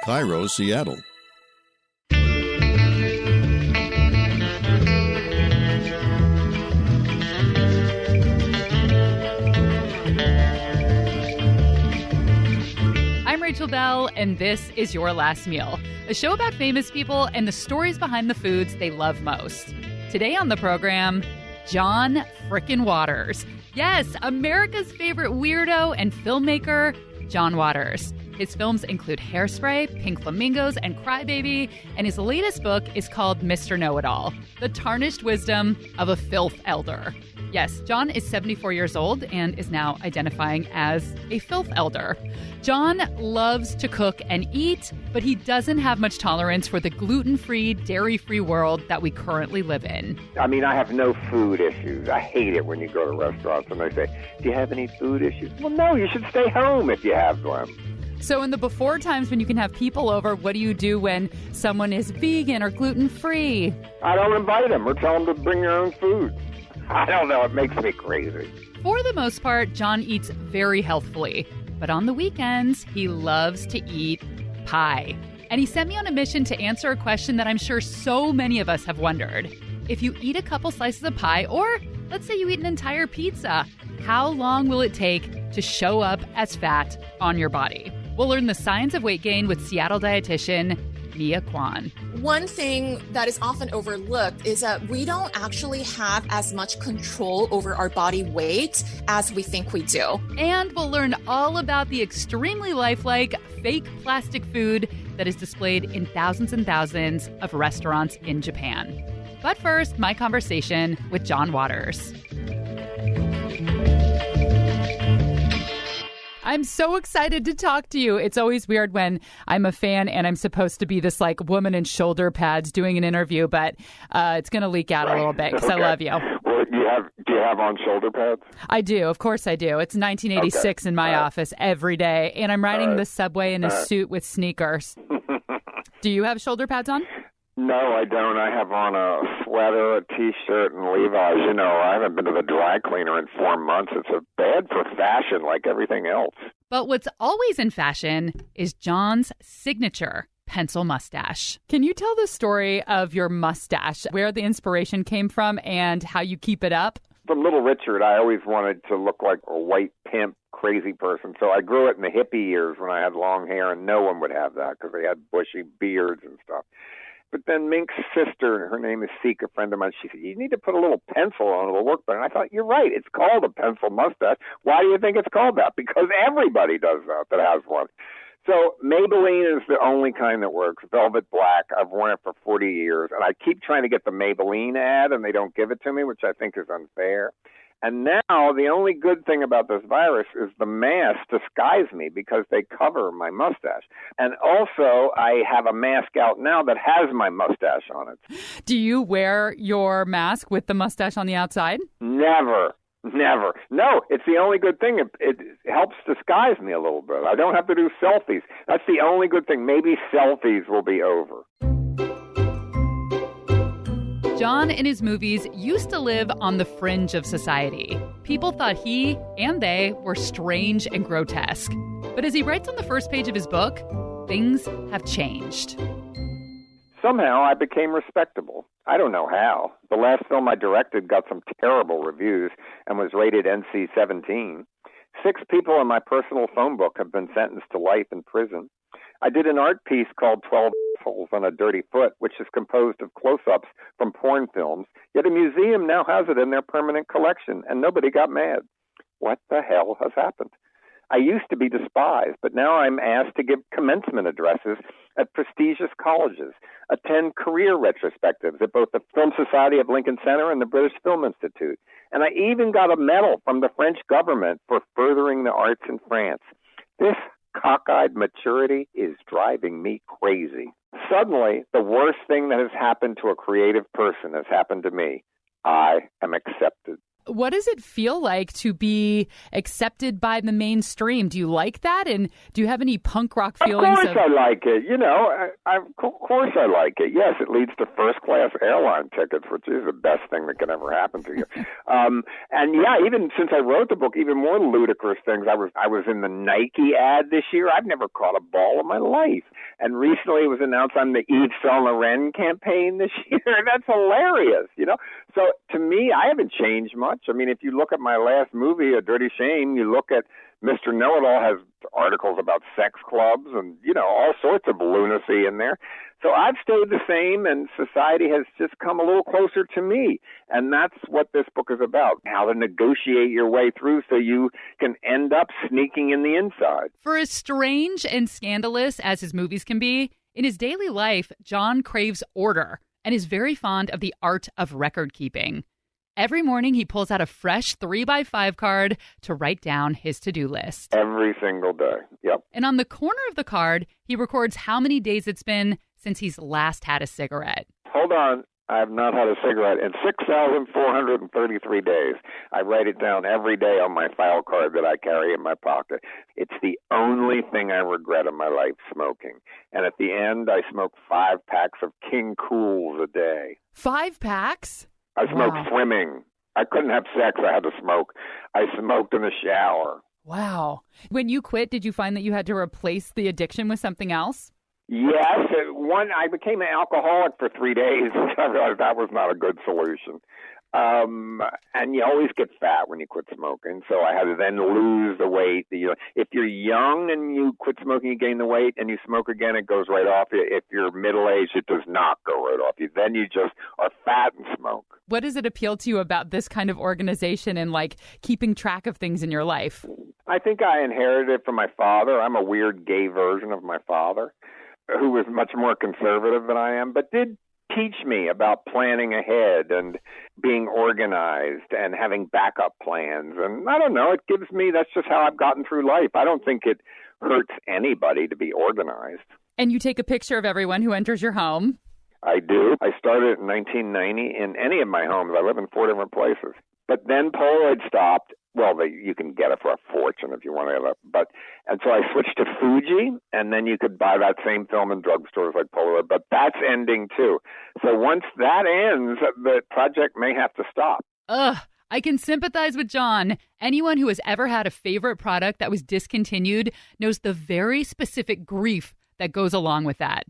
Cairo, Seattle. I'm Rachel Bell, and this is Your Last Meal, a show about famous people and the stories behind the foods they love most. Today on the program, John frickin' Waters. Yes, America's favorite weirdo and filmmaker, John Waters. His films include Hairspray, Pink Flamingos, and Crybaby, and his latest book is called Mr. Know-It-All, The Tarnished Wisdom of a Filth Elder. Yes, John is 74 years old and is now identifying as a filth elder. John loves to cook and eat, but he doesn't have much tolerance for the gluten-free, dairy-free world that we currently live in. I mean, I have no food issues. I hate it when you go to restaurants and they say, do you have any food issues? Well, no, you should stay home if you have one. So in the before times when you can have people over, what do you do when someone is vegan or gluten-free? I don't invite them or tell them to bring their own food. I don't know. It makes me crazy. For the most part, John eats very healthfully. But on the weekends, he loves to eat pie. And he sent me on a mission to answer a question that I'm sure so many of us have wondered. If you eat a couple slices of pie, or let's say you eat an entire pizza, how long will it take to show up as fat on your body? We'll learn the science of weight gain with Seattle dietitian Mia Kwan. One thing that is often overlooked is that we don't actually have as much control over our body weight as we think we do. And we'll learn all about the extremely lifelike fake plastic food that is displayed in thousands and thousands of restaurants in Japan. But first, my conversation with John Waters. I'm so excited to talk to you. It's always weird when I'm a fan and I'm supposed to be this like woman in shoulder pads doing an interview, but it's going to leak out a little bit because I love you. Well, do you have on shoulder pads? I do. Of course I do. It's 1986 in my office every day, and I'm riding the subway in a suit with sneakers. Do you have shoulder pads on? No, I don't. I have on a sweater, a T-shirt, and Levi's. You know, I haven't been to the dry cleaner in 4 months. It's bad for fashion like everything else. But what's always in fashion is John's signature pencil mustache. Can you tell the story of your mustache, where the inspiration came from, and how you keep it up? From Little Richard, I always wanted to look like a white pimp, crazy person. So I grew it in the hippie years when I had long hair, and no one would have that because they had bushy beards and stuff. But then Mink's sister, her name is Seek, a friend of mine, she said, you need to put a little pencil on it, it'll work better. And I thought, you're right, it's called a pencil mustache. Why do you think it's called that? Because everybody does that has one. So Maybelline is the only kind that works, velvet black. I've worn it for 40 years, and I keep trying to get the Maybelline ad, and they don't give it to me, which I think is unfair. And now the only good thing about this virus is the masks disguise me because they cover my mustache. And also I have a mask out now that has my mustache on it. Do you wear your mask with the mustache on the outside? Never. No, it's the only good thing. It helps disguise me a little bit. I don't have to do selfies. That's the only good thing. Maybe selfies will be over. John in his movies used to live on the fringe of society. People thought he and they were strange and grotesque. But as he writes on the first page of his book, things have changed. Somehow I became respectable. I don't know how. The last film I directed got some terrible reviews and was rated NC-17. 6 people in my personal phone book have been sentenced to life in prison. I did an art piece called 12 Assholes on a Dirty Foot, which is composed of close-ups from porn films, yet a museum now has it in their permanent collection, and nobody got mad. What the hell has happened? I used to be despised, but now I'm asked to give commencement addresses at prestigious colleges, attend career retrospectives at both the Film Society of Lincoln Center and the British Film Institute, and I even got a medal from the French government for furthering the arts in France. This cockeyed maturity is driving me crazy. Suddenly, the worst thing that has happened to a creative person has happened to me. I am accepted. What does it feel like to be accepted by the mainstream? Do you like that? And do you have any punk rock feelings? Of course I like it. Of course I like it. Yes, it leads to first-class airline tickets, which is the best thing that can ever happen to you. And yeah, even since I wrote the book, even more ludicrous things. I was in the Nike ad this year. I've never caught a ball in my life. And recently it was announced I'm the Yves Saint Laurent campaign this year. That's hilarious, So to me, I haven't changed much. I mean, if you look at my last movie, A Dirty Shame, you look at Mr. Know-It-All has articles about sex clubs and, all sorts of lunacy in there. So I've stayed the same, and society has just come a little closer to me. And that's what this book is about, how to negotiate your way through so you can end up sneaking in the inside. For as strange and scandalous as his movies can be, in his daily life, John craves order and is very fond of the art of record keeping. Every morning, he pulls out a fresh 3x5 card to write down his to-do list. Every single day, yep. And on the corner of the card, he records how many days it's been since he's last had a cigarette. Hold on. I have not had a cigarette in 6,433 days. I write it down every day on my file card that I carry in my pocket. It's the only thing I regret in my life, smoking. And at the end, I smoke 5 packs of King Cools a day. 5 packs? I smoked swimming. I couldn't have sex. I had to smoke. I smoked in the shower. Wow. When you quit, did you find that you had to replace the addiction with something else? Yes. I became an alcoholic for 3 days. I realized that was not a good solution. And you always get fat when you quit smoking. So I had to then lose the weight. If you're young and you quit smoking, you gain the weight, and you smoke again, it goes right off you. If you're middle-aged, it does not go right off you. Then you just are fat and smoke. What does it appeal to you about this kind of organization and keeping track of things in your life? I think I inherited it from my father. I'm a weird gay version of my father, who was much more conservative than I am, but did teach me about planning ahead and being organized and having backup plans. And I don't know, that's just how I've gotten through life. I don't think it hurts anybody to be organized. And you take a picture of everyone who enters your home? I do. I started in 1990 in any of my homes. I live in 4 different places. But then Polaroid stopped. Well, you can get it for a fortune if you want to. And so I switched to Fuji, and then you could buy that same film in drugstores like Polaroid. But that's ending too. So once that ends, the project may have to stop. Ugh. I can sympathize with John. Anyone who has ever had a favorite product that was discontinued knows the very specific grief that goes along with that.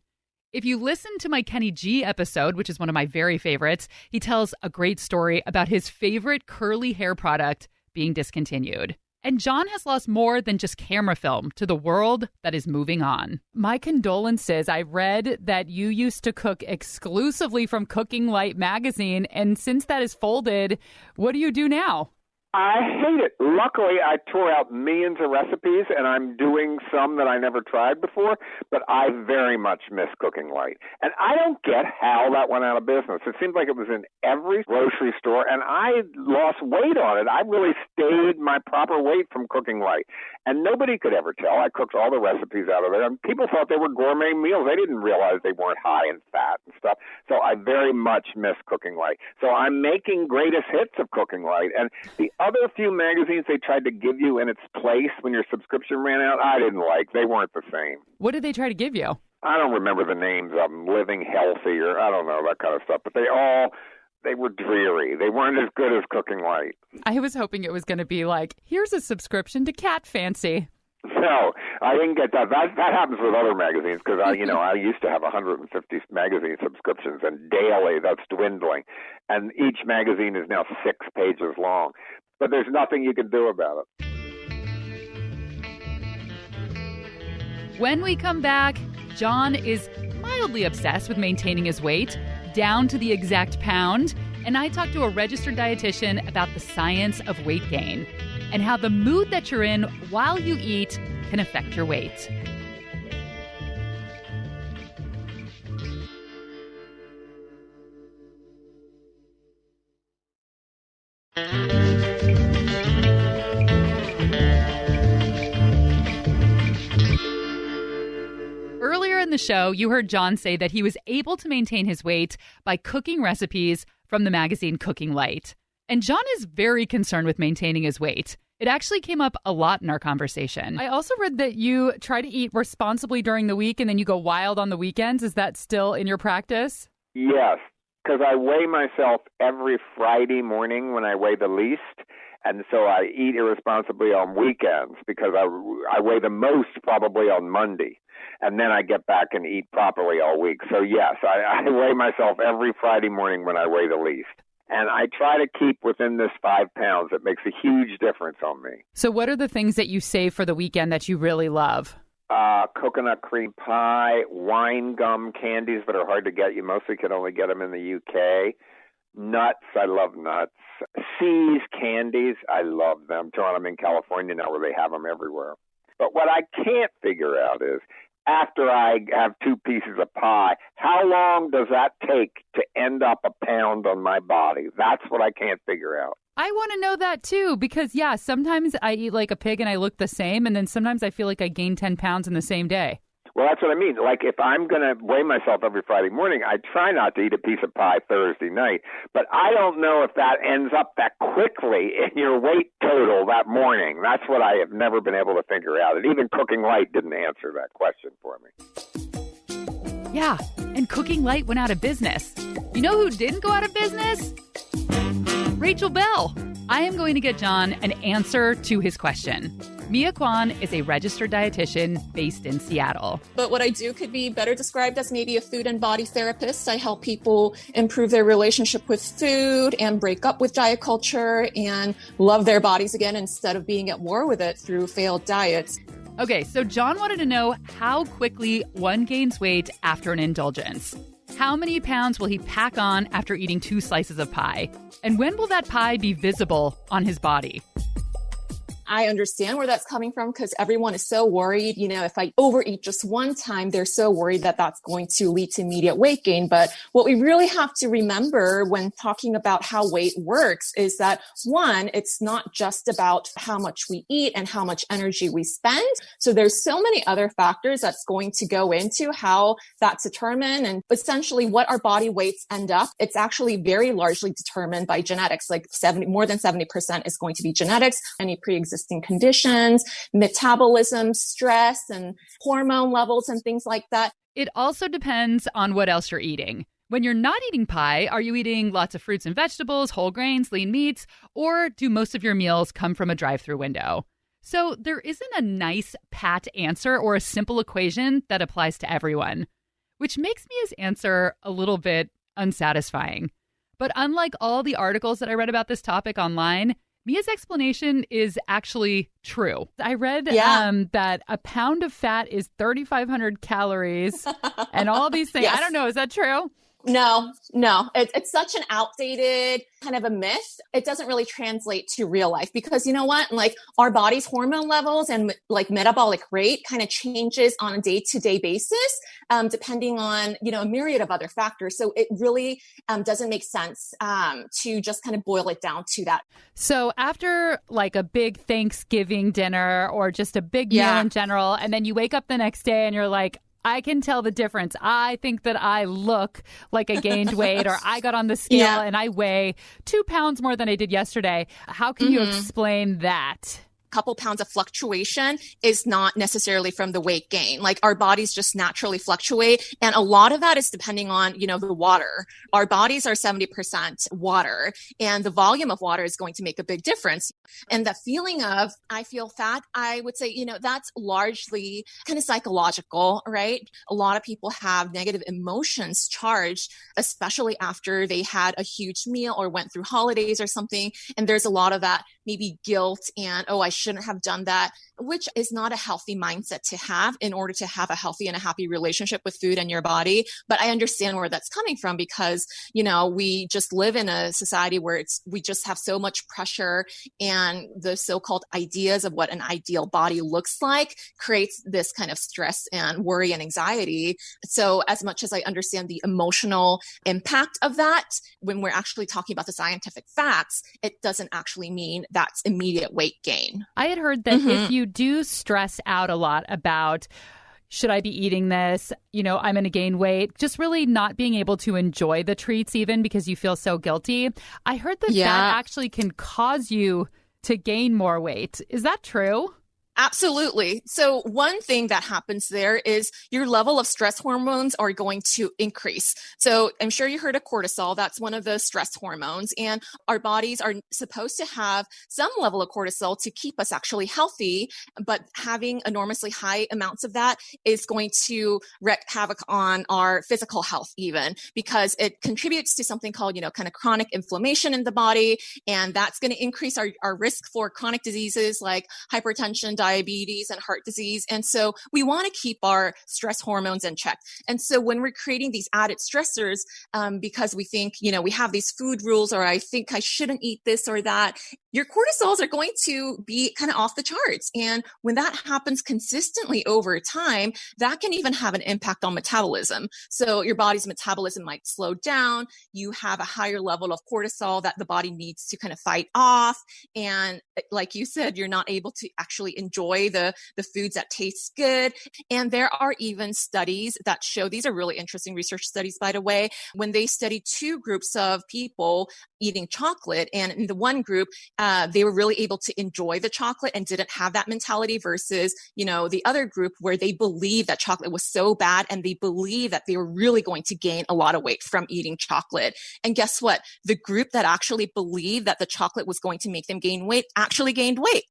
If you listen to my Kenny G episode, which is one of my very favorites, he tells a great story about his favorite curly hair product being discontinued. And John has lost more than just camera film to the world that is moving on. My condolences. I read that you used to cook exclusively from Cooking Light magazine, and since that is folded, what do you do now? I hate it. Luckily, I tore out millions of recipes, and I'm doing some that I never tried before, but I very much miss Cooking Light. And I don't get how that went out of business. It seemed like it was in every grocery store, and I lost weight on it. I really stayed my proper weight from Cooking Light, and nobody could ever tell. I cooked all the recipes out of there, and people thought they were gourmet meals. They didn't realize they weren't high in fat and stuff. So I very much miss Cooking Light. So I'm making greatest hits of Cooking Light, and the other few magazines they tried to give you in its place when your subscription ran out, I didn't like. They weren't the same. What did they try to give you? I don't remember the names of them. Living Healthy or I don't know, that kind of stuff. But they were dreary. They weren't as good as Cooking Light. I was hoping it was going to be like, here's a subscription to Cat Fancy. No, I didn't get that. That happens with other magazines because I used to have 150 magazine subscriptions, and daily that's dwindling. And each magazine is now 6 pages long. But there's nothing you can do about it. When we come back, John is mildly obsessed with maintaining his weight, down to the exact pound, and I talk to a registered dietitian about the science of weight gain and how the mood that you're in while you eat can affect your weight. Earlier in the show, you heard John say that he was able to maintain his weight by cooking recipes from the magazine Cooking Light. And John is very concerned with maintaining his weight. It actually came up a lot in our conversation. I also read that you try to eat responsibly during the week and then you go wild on the weekends. Is that still in your practice? Yes, because I weigh myself every Friday morning when I weigh the least. And so I eat irresponsibly on weekends because I weigh the most probably on Monday. And then I get back and eat properly all week. So yes, I weigh myself every Friday morning when I weigh the least. And I try to keep within this 5 pounds. It makes a huge difference on me. So what are the things that you save for the weekend that you really love? Coconut cream pie, wine gum candies that are hard to get. You mostly can only get them in the UK. Nuts, I love nuts. C's candies, I love them. I'm in California now where they have them everywhere. But what I can't figure out is, after I have 2 pieces of pie, how long does that take to end up a pound on my body? That's what I can't figure out. I want to know that too, because sometimes I eat like a pig and I look the same, and then sometimes I feel like I gain 10 pounds in the same day. Well, that's what I mean. Like, if I'm going to weigh myself every Friday morning, I try not to eat a piece of pie Thursday night. But I don't know if that ends up that quickly in your weight total that morning. That's what I have never been able to figure out. And even Cooking Light didn't answer that question for me. Yeah, and Cooking Light went out of business. You know who didn't go out of business? Rachel Bell. I am going to get John an answer to his question. Mia Kwan is a registered dietitian based in Seattle. But what I do could be better described as maybe a food and body therapist. I help people improve their relationship with food and break up with diet culture and love their bodies again instead of being at war with it through failed diets. Okay, so John wanted to know how quickly one gains weight after an indulgence. How many pounds will he pack on after eating 2 slices of pie? And when will that pie be visible on his body? I understand where that's coming from because everyone is so worried. You know, if I overeat just one time, they're so worried that that's going to lead to immediate weight gain. But what we really have to remember when talking about how weight works is that, one, it's not just about how much we eat and how much energy we spend. So there's so many other factors that's going to go into how that's determined and essentially what our body weights end up. It's actually very largely determined by genetics, like more than 70% is going to be genetics, any pre-existing conditions, metabolism, stress, and hormone levels and things like that. It also depends on what else you're eating. When you're not eating pie, are you eating lots of fruits and vegetables, whole grains, lean meats, or do most of your meals come from a drive-through window? So there isn't a nice, pat answer or a simple equation that applies to everyone, which makes Mia's answer a little bit unsatisfying. But unlike all the articles that I read about this topic online, Mia's explanation is actually true. I read that a pound of fat is 3,500 calories and all these things. Yes. I don't know. Is that true? No. It's such an outdated kind of a myth. It doesn't really translate to real life because you know what? Like our body's hormone levels and like metabolic rate kind of changes on a day-to-day basis, depending on, a myriad of other factors. So it really doesn't make sense to just kind of boil it down to that. So after like a big Thanksgiving dinner or just a big meal in general, and then you wake up the next day and you're like, I can tell the difference. I think that I look like I gained weight or I got on the scale and I weigh 2 pounds more than I did yesterday. How can you explain that? Couple pounds of fluctuation is not necessarily from the weight gain. Like our bodies just naturally fluctuate. And a lot of that is depending on, the water. Our bodies are 70% water and the volume of water is going to make a big difference. And the feeling of, I feel fat, I would say, that's largely kind of psychological, right? A lot of people have negative emotions charged, especially after they had a huge meal or went through holidays or something. And there's a lot of that maybe guilt and, I shouldn't have done that, which is not a healthy mindset to have in order to have a healthy and a happy relationship with food and your body. But I understand where that's coming from because, we just live in a society where we just have so much pressure and the so-called ideas of what an ideal body looks like creates this kind of stress and worry and anxiety. So as much as I understand the emotional impact of that, when we're actually talking about the scientific facts, it doesn't actually mean that's immediate weight gain. I had heard that if you do stress out a lot about should I be eating this? I'm going to gain weight. Just really not being able to enjoy the treats even because you feel so guilty. I heard that that actually can cause you to gain more weight. Is that true? Absolutely. So one thing that happens there is your level of stress hormones are going to increase. So I'm sure you heard of cortisol. That's one of the stress hormones. And our bodies are supposed to have some level of cortisol to keep us actually healthy. But having enormously high amounts of that is going to wreak havoc on our physical health even, because it contributes to something called, kind of chronic inflammation in the body. And that's going to increase our risk for chronic diseases like hypertension, diabetes, and heart disease. And so we want to keep our stress hormones in check. And so when we're creating these added stressors, because we think, we have these food rules, or I think I shouldn't eat this or that, your cortisols are going to be kind of off the charts. And when that happens consistently over time, that can even have an impact on metabolism. So your body's metabolism might slow down. You have a higher level of cortisol that the body needs to kind of fight off. And like you said, you're not able to actually enjoy the foods that taste good. And there are even studies that show, these are really interesting research studies, by the way, when they studied two groups of people eating chocolate. And in the one group, they were really able to enjoy the chocolate and didn't have that mentality versus, the other group where they believed that chocolate was so bad and they believed that they were really going to gain a lot of weight from eating chocolate. And guess what? The group that actually believed that the chocolate was going to make them gain weight actually gained weight,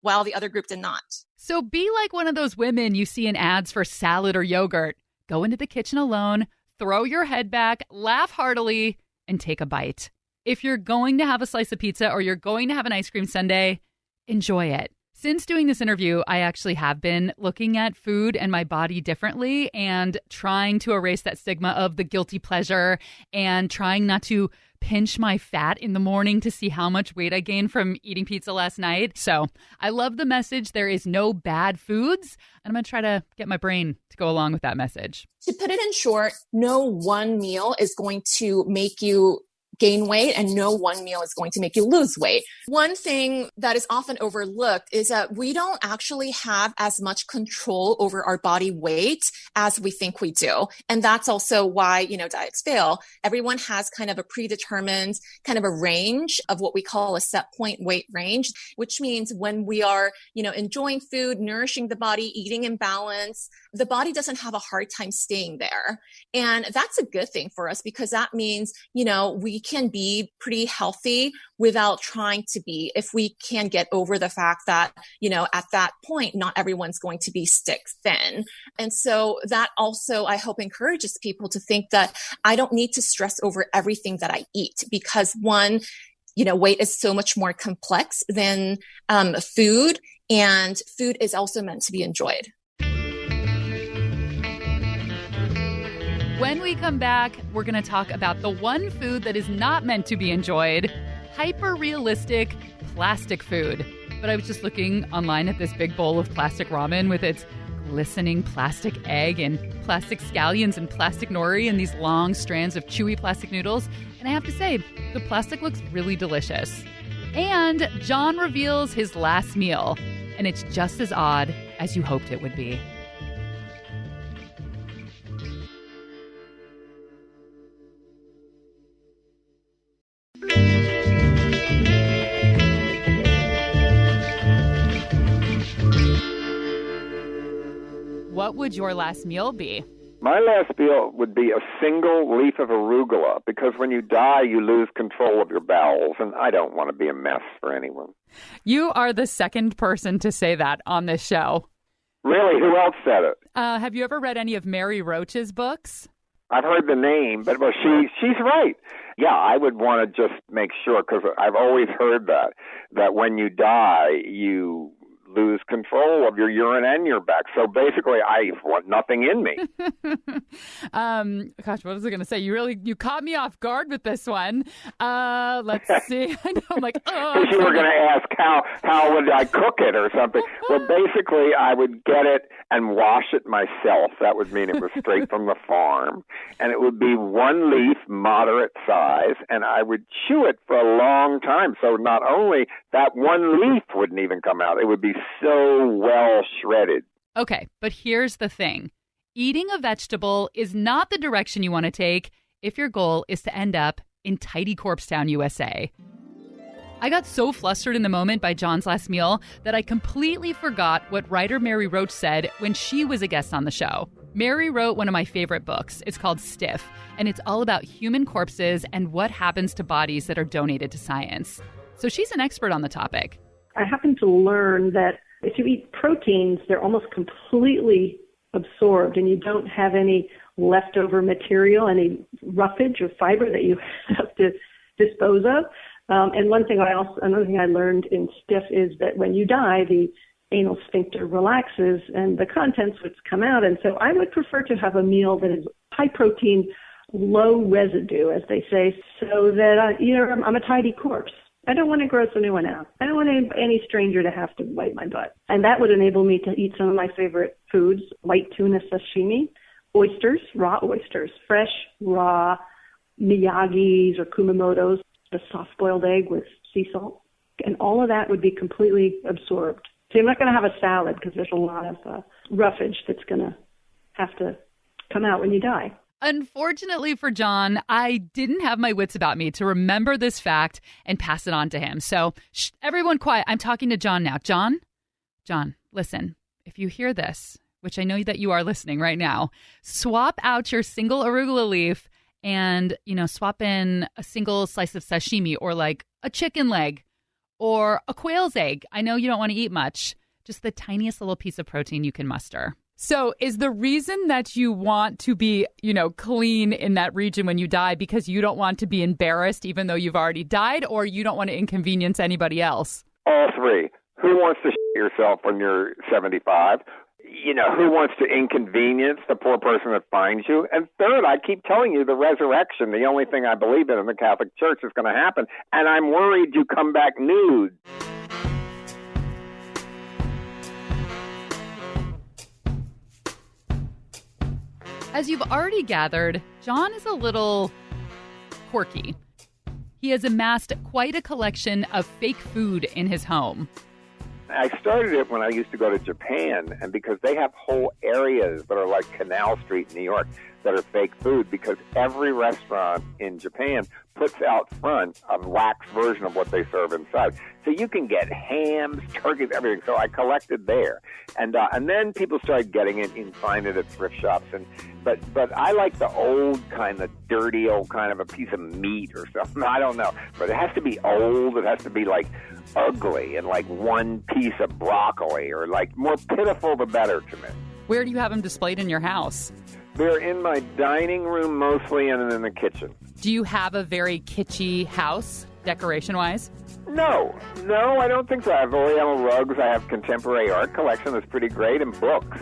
while the other group did not. So be like one of those women you see in ads for salad or yogurt. Go into the kitchen alone, throw your head back, laugh heartily, and take a bite. If you're going to have a slice of pizza or you're going to have an ice cream sundae, enjoy it. Since doing this interview, I actually have been looking at food and my body differently and trying to erase that stigma of the guilty pleasure and trying not to pinch my fat in the morning to see how much weight I gained from eating pizza last night. So I love the message. There is no bad foods. And I'm going to try to get my brain to go along with that message. To put it in short, no one meal is going to make you gain weight and no one meal is going to make you lose weight. One thing that is often overlooked is that we don't actually have as much control over our body weight as we think we do. And that's also why, diets fail. Everyone has kind of a predetermined kind of a range of what we call a set point weight range, which means when we are, enjoying food, nourishing the body, eating in balance, the body doesn't have a hard time staying there. And that's a good thing for us because that means, we can be pretty healthy without trying to be, if we can get over the fact that, at that point, not everyone's going to be stick thin. And so that also, I hope, encourages people to think that I don't need to stress over everything that I eat because one, weight is so much more complex than food, and food is also meant to be enjoyed. When we come back, we're going to talk about the one food that is not meant to be enjoyed, hyper-realistic plastic food. But I was just looking online at this big bowl of plastic ramen with its glistening plastic egg and plastic scallions and plastic nori and these long strands of chewy plastic noodles. And I have to say, the plastic looks really delicious. And John reveals his last meal, and it's just as odd as you hoped it would be. What would your last meal be? My last meal would be a single leaf of arugula, because when you die, you lose control of your bowels, and I don't want to be a mess for anyone. You are the second person to say that on this show. Really? Who else said it? Have you ever read any of Mary Roach's books? I've heard the name, but she's right. Yeah, I would want to just make sure, because I've always heard that when you die, you lose control of your urine and your back. So basically, I want nothing in me. Gosh, what was I going to say? You caught me off guard with this one. Let's see. I know, I'm like, because you were going to ask how would I cook it or something. Well, basically, I would get it and wash it myself. That would mean it was straight from the farm, and it would be one leaf, moderate size, and I would chew it for a long time. So not only that one leaf wouldn't even come out, it would be so well shredded. Okay, but here's the thing. Eating a vegetable is not the direction you want to take if your goal is to end up in tidy Corpse Town, USA. I got so flustered in the moment by John's last meal that I completely forgot what writer Mary Roach said when she was a guest on the show. Mary wrote one of my favorite books. It's called Stiff, and it's all about human corpses and what happens to bodies that are donated to science. So she's an expert on the topic. I happened to learn that if you eat proteins, they're almost completely absorbed and you don't have any leftover material, any roughage or fiber that you have to dispose of. And another thing I learned in Stiff is that when you die, the anal sphincter relaxes and the contents would come out. And so I would prefer to have a meal that is high protein, low residue, as they say, so that I'm a tidy corpse. I don't want to gross anyone out. I don't want any stranger to have to wipe my butt. And that would enable me to eat some of my favorite foods, white tuna sashimi, oysters, raw oysters, fresh, raw, Miyagi's or Kumamoto's, a soft-boiled egg with sea salt. And all of that would be completely absorbed. So you're not going to have a salad because there's a lot of roughage that's going to have to come out when you die. Unfortunately for John, I didn't have my wits about me to remember this fact and pass it on to him. So everyone quiet. I'm talking to John now. John, listen, if you hear this, which I know that you are listening right now, swap out your single arugula leaf and, swap in a single slice of sashimi or like a chicken leg or a quail's egg. I know you don't want to eat much, just the tiniest little piece of protein you can muster. So is the reason that you want to be, clean in that region when you die because you don't want to be embarrassed even though you've already died, or you don't want to inconvenience anybody else? All three. Who wants to shit yourself when you're 75? Who wants to inconvenience the poor person that finds you? And third, I keep telling you the resurrection, the only thing I believe in the Catholic Church, is going to happen. And I'm worried you come back nude. As you've already gathered, John is a little quirky. He has amassed quite a collection of fake food in his home. I started it when I used to go to Japan, and because they have whole areas that are like Canal Street in New York that are fake food, because every restaurant in Japan puts out front a wax version of what they serve inside. So you can get hams, turkeys, everything. So I collected there. And then people started getting it and find it at thrift shops. But I like the old kind of dirty old kind of a piece of meat or something. I don't know. But it has to be old. It has to be like ugly and like one piece of broccoli, or like more pitiful the better to me. Where do you have them displayed in your house? They're in my dining room mostly, and in the kitchen. Do you have a very kitschy house, decoration-wise? No, I don't think so. I have Oriental rugs. I have contemporary art collection that's pretty great, and books.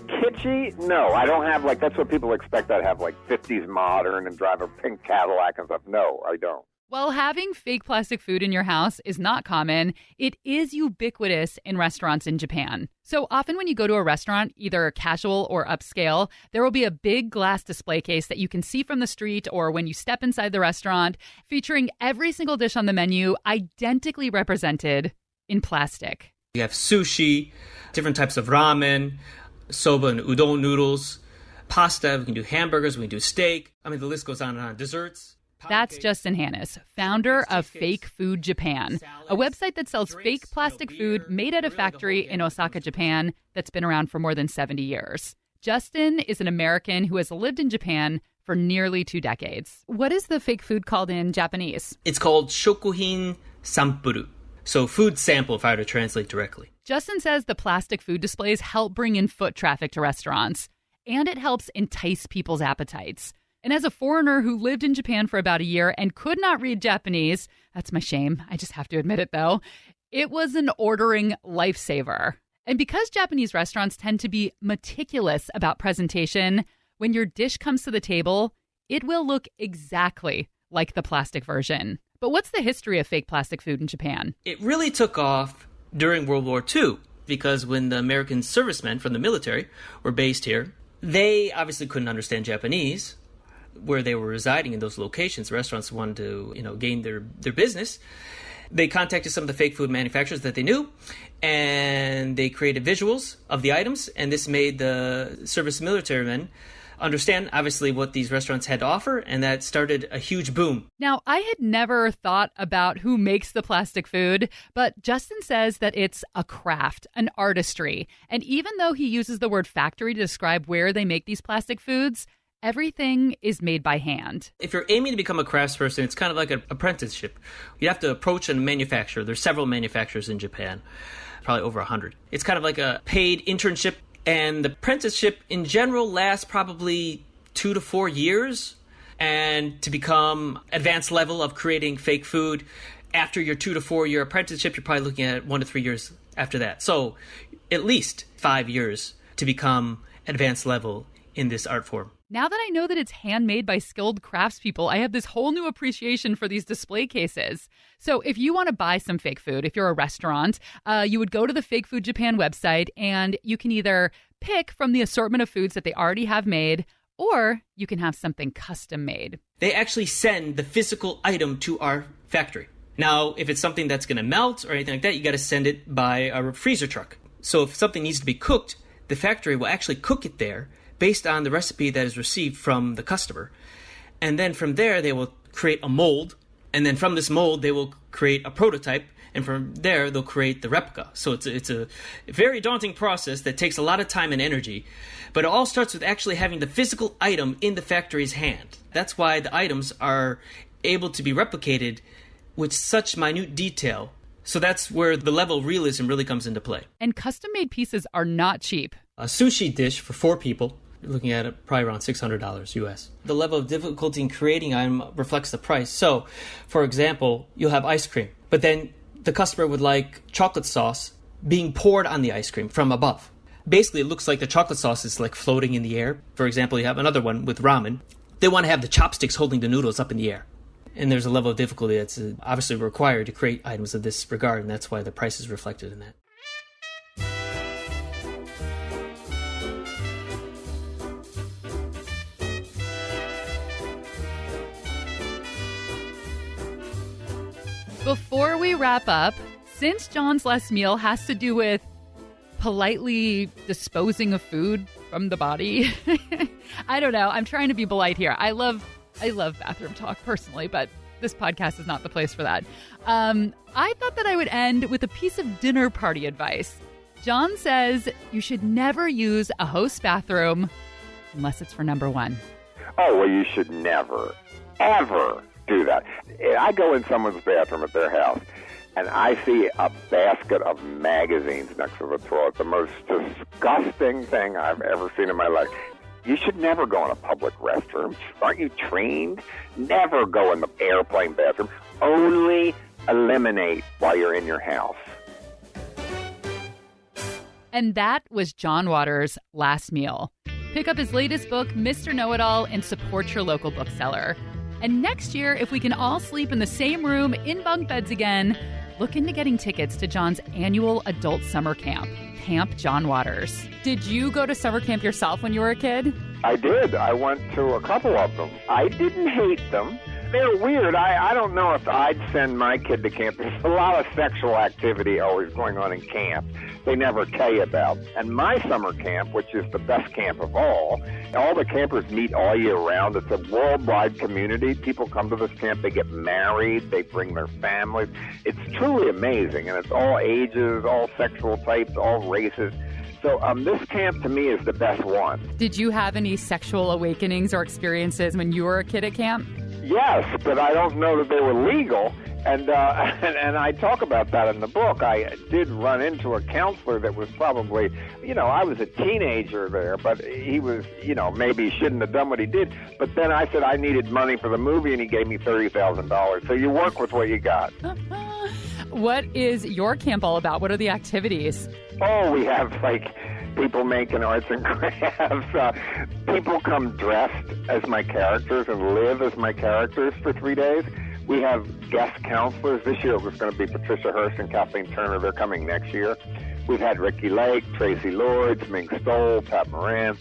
Kitschy? No, I don't have, that's what people expect. I'd have, 50s modern and drive a pink Cadillac and stuff. No, I don't. While having fake plastic food in your house is not common, it is ubiquitous in restaurants in Japan. So often when you go to a restaurant, either casual or upscale, there will be a big glass display case that you can see from the street or when you step inside the restaurant, featuring every single dish on the menu identically represented in plastic. You have sushi, different types of ramen, soba and udon noodles, pasta, we can do hamburgers, we can do steak. The list goes on and on. Desserts. That's Justin Hannes, founder of Fake Food Japan, a website that sells fake plastic food made at a factory in Osaka, Japan, that's been around for more than 70 years. Justin is an American who has lived in Japan for nearly 2 decades. What is the fake food called in Japanese? It's called shokuhin sampuru. So food sample, if I were to translate directly. Justin says the plastic food displays help bring in foot traffic to restaurants, and it helps entice people's appetites. And as a foreigner who lived in Japan for about a year and could not read Japanese, that's my shame, I just have to admit it though, it was an ordering lifesaver. And because Japanese restaurants tend to be meticulous about presentation, when your dish comes to the table, it will look exactly like the plastic version. But what's the history of fake plastic food in Japan? It really took off during World War II, because when the American servicemen from the military were based here, they obviously couldn't understand Japanese. Where they were residing in those locations, restaurants wanted to, gain their business. They contacted some of the fake food manufacturers that they knew, and they created visuals of the items, and this made the service military men understand, obviously, what these restaurants had to offer, and that started a huge boom. Now, I had never thought about who makes the plastic food, but Justin says that it's a craft, an artistry. And even though he uses the word factory to describe where they make these plastic foods, everything is made by hand. If you're aiming to become a craftsperson, it's kind of like an apprenticeship. You have to approach a manufacturer. There's several manufacturers in Japan, probably over 100. It's kind of like a paid internship. And the apprenticeship in general lasts probably 2 to 4 years. And to become advanced level of creating fake food, after your 2 to 4 year apprenticeship, you're probably looking at 1 to 3 years after that. So at least 5 years to become advanced level in this art form. Now that I know that it's handmade by skilled craftspeople, I have this whole new appreciation for these display cases. So if you want to buy some fake food, if you're a restaurant, you would go to the Fake Food Japan website and you can either pick from the assortment of foods that they already have made, or you can have something custom made. They actually send the physical item to our factory. Now, if it's something that's going to melt or anything like that, you got to send it by a freezer truck. So if something needs to be cooked, the factory will actually cook it there based on the recipe that is received from the customer. And then from there, they will create a mold. And then from this mold, they will create a prototype. And from there, they'll create the replica. So it's a very daunting process that takes a lot of time and energy. But it all starts with actually having the physical item in the factory's hand. That's why the items are able to be replicated with such minute detail. So that's where the level of realism really comes into play. And custom-made pieces are not cheap. A sushi dish for 4 people, you're looking at it probably around $600 US. The level of difficulty in creating item reflects the price. So, for example, you'll have ice cream, but then the customer would like chocolate sauce being poured on the ice cream from above. Basically, it looks like the chocolate sauce is like floating in the air. For example, you have another one with ramen. They want to have the chopsticks holding the noodles up in the air. And there's a level of difficulty that's obviously required to create items of this regard, and that's why the price is reflected in that. Before we wrap up, since John's last meal has to do with politely disposing of food from the body, I don't know. I'm trying to be polite here. I love bathroom talk personally, but this podcast is not the place for that. I thought that I would end with a piece of dinner party advice. John says you should never use a host's bathroom unless it's for number one. Oh, well, you should never, ever do that. I go in someone's bathroom at their house, and I see a basket of magazines next to the toilet, the most disgusting thing I've ever seen in my life. You should never go in a public restroom. Aren't you trained? Never go in the airplane bathroom. Only eliminate while you're in your house. And that was John Waters' last meal. Pick up his latest book, Mr. Know-It-All, and support your local bookseller. And next year, if we can all sleep in the same room in bunk beds again, look into getting tickets to John's annual adult summer camp, Camp John Waters. Did you go to summer camp yourself when you were a kid? I did. I went to a couple of them. I didn't hate them. They're weird. I don't know if I'd send my kid to camp. There's a lot of sexual activity always going on in camp they never tell you about. And my summer camp, which is the best camp of all the campers meet all year round. It's a worldwide community. People come to this camp. They get married. They bring their families. It's truly amazing. And it's all ages, all sexual types, all races. So this camp, to me, is the best one. Did you have any sexual awakenings or experiences when you were a kid at camp? Yes, but I don't know that they were legal, and I talk about that in the book. I did run into a counselor that was probably, I was a teenager there, but he was, maybe he shouldn't have done what he did. But then I said I needed money for the movie, and he gave me $30,000. So you work with what you got. What is your camp all about? What are the activities? Oh, we have, people making arts and crafts. People come dressed as my characters and live as my characters for 3 days. We have guest counselors. This year it was going to be Patricia Hearst and Kathleen Turner. They're coming next year. We've had Ricky Lake, Tracy Lords, Ming Stoll, Pat Moran.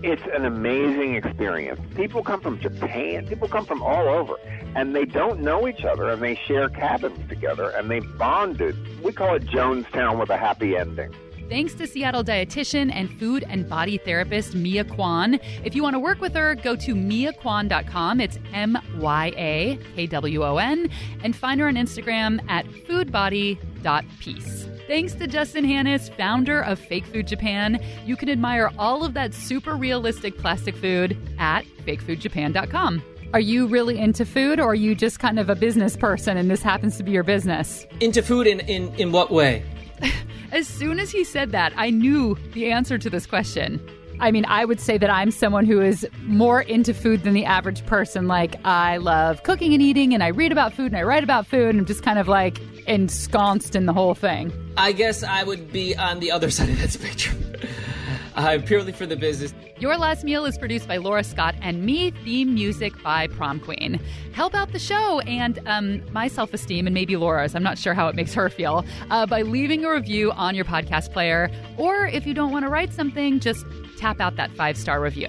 It's an amazing experience. People come from Japan, people come from all over, and they don't know each other, and they share cabins together, and they bonded. We call it Jonestown with a happy ending. Thanks to Seattle dietitian and food and body therapist Mia Kwan. If you want to work with her, go to miakwon.com. It's MYAKWON. And find her on Instagram at foodbody.peace. Thanks to Justin Hannes, founder of Fake Food Japan. You can admire all of that super realistic plastic food at fakefoodjapan.com. Are you really into food, or are you just kind of a business person and this happens to be your business? Into food in what way? As soon as he said that, I knew the answer to this question. I mean, I would say that I'm someone who is more into food than the average person. Like, I love cooking and eating, and I read about food, and I write about food, and I'm just kind of like ensconced in the whole thing. I guess I would be on the other side of that spectrum. Purely for the business. Your Last Meal is produced by Laura Scott and me. Theme music by Prom Queen. Help out the show and my self-esteem, and maybe Laura's, I'm not sure how it makes her feel, by leaving a review on your podcast player. Or if you don't want to write something, just tap out that 5-star review.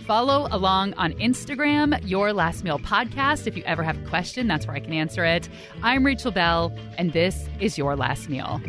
Follow along on Instagram, Your Last Meal Podcast. If you ever have a question, that's where I can answer it. I'm Rachel Bell, and this is Your Last Meal.